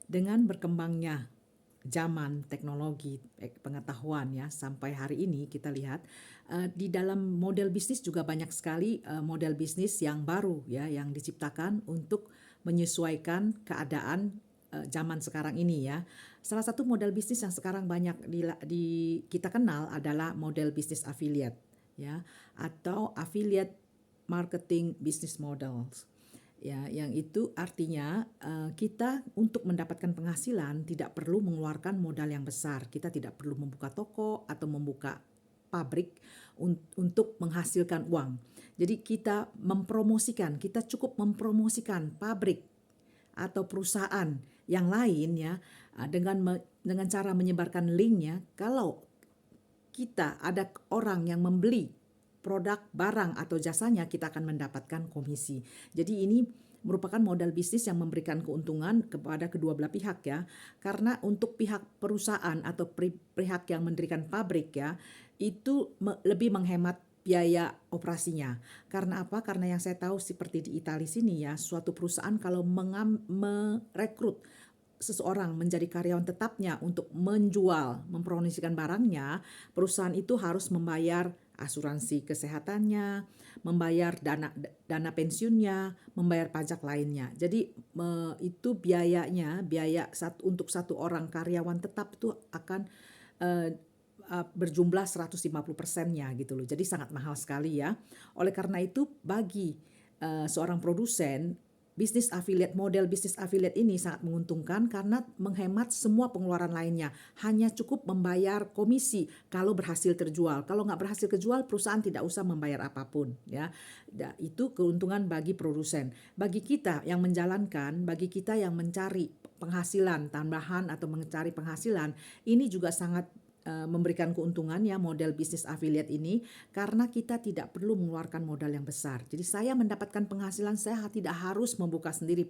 Dengan berkembangnya zaman teknologi pengetahuan ya sampai hari ini kita lihat di dalam model bisnis juga banyak sekali model bisnis yang baru ya yang diciptakan untuk menyesuaikan keadaan zaman sekarang ini ya. Salah satu model bisnis yang sekarang banyak kita kenal adalah model bisnis affiliate ya atau affiliate marketing business models. Ya, yang itu artinya kita untuk mendapatkan penghasilan tidak perlu mengeluarkan modal yang besar. Kita tidak perlu membuka toko atau membuka pabrik untuk menghasilkan uang. Jadi kita kita cukup mempromosikan pabrik atau perusahaan yang lain ya dengan cara menyebarkan linknya. Kalau kita ada orang yang membeli produk, barang atau jasanya, kita akan mendapatkan komisi. Jadi ini merupakan modal bisnis yang memberikan keuntungan kepada kedua belah pihak ya. Karena untuk pihak perusahaan atau pihak yang mendirikan pabrik ya, itu lebih menghemat biaya operasinya. Karena apa? Karena yang saya tahu seperti di Italia sini ya, suatu perusahaan kalau merekrut seseorang menjadi karyawan tetapnya untuk mempromosikan barangnya, perusahaan itu harus membayar asuransi kesehatannya, membayar dana pensiunnya, membayar pajak lainnya. Jadi itu biaya untuk satu orang karyawan tetap itu akan berjumlah 150%-nya gitu loh. Jadi sangat mahal sekali ya. Oleh karena itu bagi seorang produsen, model bisnis affiliate ini sangat menguntungkan karena menghemat semua pengeluaran lainnya. Hanya cukup membayar komisi kalau berhasil terjual. Kalau nggak berhasil terjual, perusahaan tidak usah membayar apapun. Ya, itu keuntungan bagi produsen. Bagi kita yang menjalankan, bagi kita yang mencari penghasilan tambahan atau mencari penghasilan, ini juga sangat memberikan keuntungan ya model bisnis affiliate ini karena kita tidak perlu mengeluarkan modal yang besar. Jadi saya mendapatkan penghasilan, saya tidak harus membuka sendiri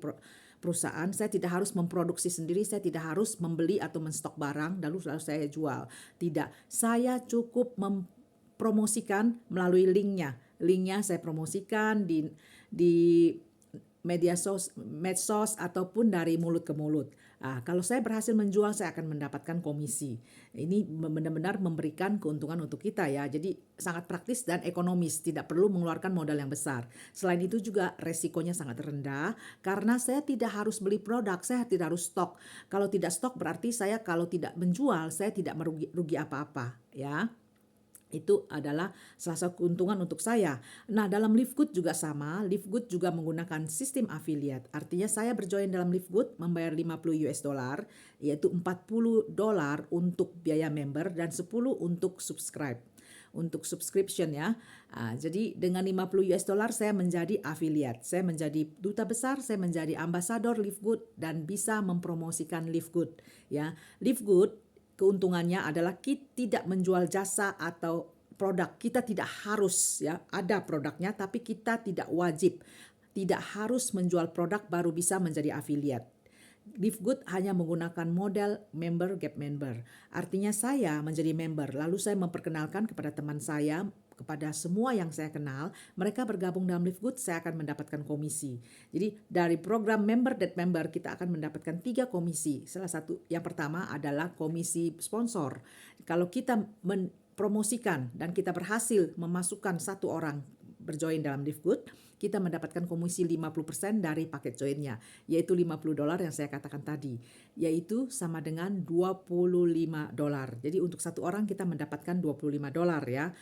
perusahaan, saya tidak harus memproduksi sendiri, saya tidak harus membeli atau menstok barang lalu saya jual. Tidak, saya cukup mempromosikan melalui linknya. Linknya saya promosikan di medsos ataupun dari mulut ke mulut. Kalau saya berhasil menjual, saya akan mendapatkan komisi. Ini benar-benar memberikan keuntungan untuk kita ya. Jadi sangat praktis dan ekonomis, tidak perlu mengeluarkan modal yang besar. Selain itu juga resikonya sangat rendah karena saya tidak harus beli produk, saya tidak harus stok. Kalau tidak stok berarti saya kalau tidak menjual, saya tidak merugi apa-apa ya. Itu adalah salah satu keuntungan untuk saya. Nah, dalam Livegood juga sama. Livegood juga menggunakan sistem affiliate. Artinya saya berjoin dalam Livegood membayar 50 US dollar, yaitu 40 dolar untuk biaya member dan 10 untuk subscription ya. Jadi dengan 50 US dollar saya menjadi affiliate. Saya menjadi duta besar, saya menjadi ambasador Livegood dan bisa mempromosikan Livegood ya. Livegood keuntungannya adalah kita tidak menjual jasa atau produk. Kita tidak harus ya ada produknya, tapi kita tidak wajib, tidak harus menjual produk baru bisa menjadi affiliate. Livegood hanya menggunakan model member gap member. Artinya saya menjadi member, lalu saya memperkenalkan kepada teman saya, kepada semua yang saya kenal, mereka bergabung dalam Livegood, saya akan mendapatkan komisi. Jadi dari program member that member kita akan mendapatkan 3 komisi. Salah satu yang pertama adalah komisi sponsor. Kalau kita mempromosikan dan kita berhasil memasukkan satu orang berjoin dalam Livegood, kita mendapatkan komisi 50% dari paket joinnya, yaitu 50 dolar yang saya katakan tadi, yaitu sama dengan 25 dolar. Jadi untuk satu orang kita mendapatkan 25 dolar ya.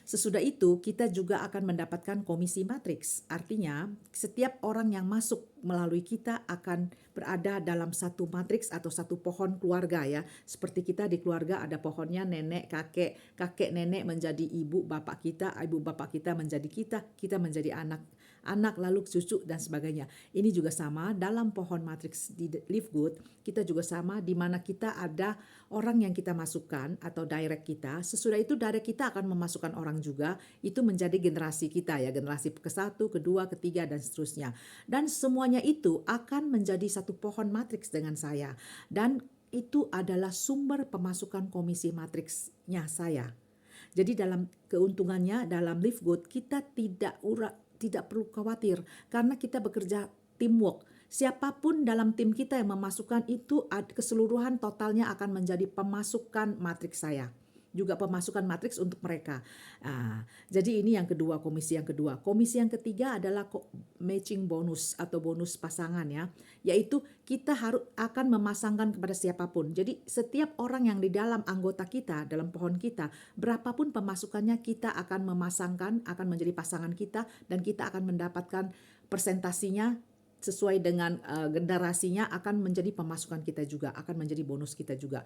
Sesudah itu kita juga akan mendapatkan komisi matriks. Artinya setiap orang yang masuk melalui kita akan berada dalam satu matriks atau satu pohon keluarga ya. Seperti kita di keluarga ada pohonnya nenek, kakek nenek menjadi ibu bapak kita menjadi kita menjadi anak lalu cucu dan sebagainya. Ini juga sama dalam pohon matriks di Livegood, kita juga sama di mana kita ada orang yang kita masukkan atau direct kita. Sesudah itu direct kita akan memasukkan orang juga, itu menjadi generasi kita ya, generasi ke-1, ke-2, ke-3 dan seterusnya. Dan semuanya itu akan menjadi satu pohon matriks dengan saya. Dan itu adalah sumber pemasukan komisi matriksnya saya. Jadi dalam keuntungannya dalam Livegood kita tidak perlu khawatir karena kita bekerja teamwork. siapapun dalam tim kita yang memasukkan itu keseluruhan totalnya akan menjadi pemasukan matriks saya. Juga pemasukan matriks untuk mereka. Jadi ini yang kedua, komisi yang kedua. Komisi yang ketiga adalah matching bonus atau bonus pasangan ya, yaitu kita akan memasangkan kepada siapapun. Jadi setiap orang yang di dalam anggota kita, dalam pohon kita, berapapun pemasukannya kita akan memasangkan, akan menjadi pasangan kita, dan kita akan mendapatkan persentasinya sesuai dengan generasinya, akan menjadi pemasukan kita juga, akan menjadi bonus kita juga.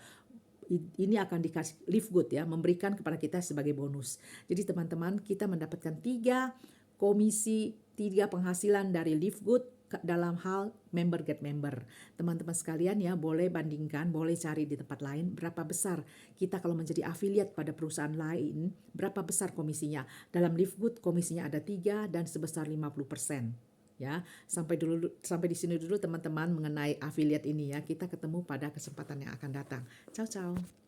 Ini akan dikasih live good ya, memberikan kepada kita sebagai bonus. Jadi teman-teman, kita mendapatkan 3 komisi, 3 penghasilan dari live good dalam hal member get member. Teman-teman sekalian ya, boleh bandingkan, boleh cari di tempat lain berapa besar kita kalau menjadi afiliat pada perusahaan lain, berapa besar komisinya. Dalam live good komisinya ada 3 dan sebesar 50%. Ya, sampai di sini dulu teman-teman mengenai afiliat ini ya. Kita ketemu pada kesempatan yang akan datang. Ciao ciao.